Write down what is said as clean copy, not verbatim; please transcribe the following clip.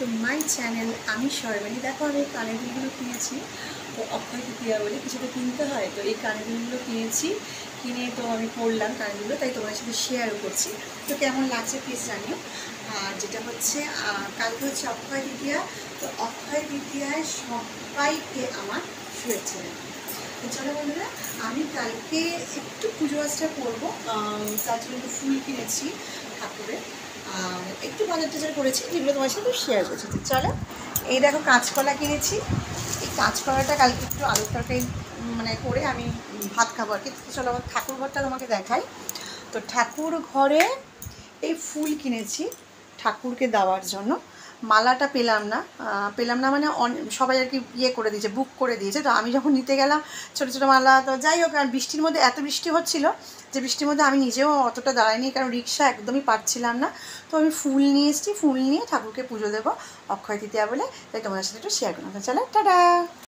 To my channel. আমি শর্বাণী। দেখো আমি কানের দুলগুলো কিনেছি, তো অক্ষয় তৃতীয়া বলে কিছু তো কিনতে হয়, তো এই কানের দুলগুলো কিনেছি, কিনে তো আমি পরলাম কানেরগুলো, তাই তোমার সাথে শেয়ারও করছি। তো কেমন লাগছে প্লিজ জানিও। আর যেটা হচ্ছে কালকে হচ্ছে অক্ষয় তৃতীয়া, তো অক্ষয় তৃতীয়ায় সবাইকে আমার শুভেচ্ছা জানাই। তো চলো বন্ধুরা, আমি কালকে একটু পুজো আচরা করবো, তার জন্য একটু ফুল কিনেছি ঠাকুরের, আর একটু বাজার টাজার করেছি, যেগুলো তোমার সাথে শেয়ার করছি। তো চলো, এই দেখো কাঁচকলা কিনেছি। এই কাঁচকলাটা কালকে একটু আলুর তরকারি মানে করে আমি ভাত খাবো আর কি। চলো আমার ঠাকুর ঘরটা তোমাকে দেখাই। তো ঠাকুর ঘরে এই ফুল কিনেছি ঠাকুরকে দেওয়ার জন্য। মালাটা পেলাম না মানে সবাই আর কি ইয়ে করে দিয়েছে, বুক করে দিয়েছে। তো আমি যখন নিতে গেলাম ছোটো ছোটো মালা, তো যাই হোক, আর বৃষ্টির মধ্যে এত বৃষ্টি হচ্ছিলো যে বৃষ্টির মধ্যে আমি নিজেও অতটা দাঁড়াইনি, কারণ রিক্সা একদমই পাচ্ছিলাম না। তো আমি ফুল নিয়ে এসেছি, ফুল নিয়ে ঠাকুরকে পুজো দেবো অক্ষয় তৃতীয়া বলে, তাই তোমাদের সাথে একটু শেয়ার করলাম। তো চলো, টাটা।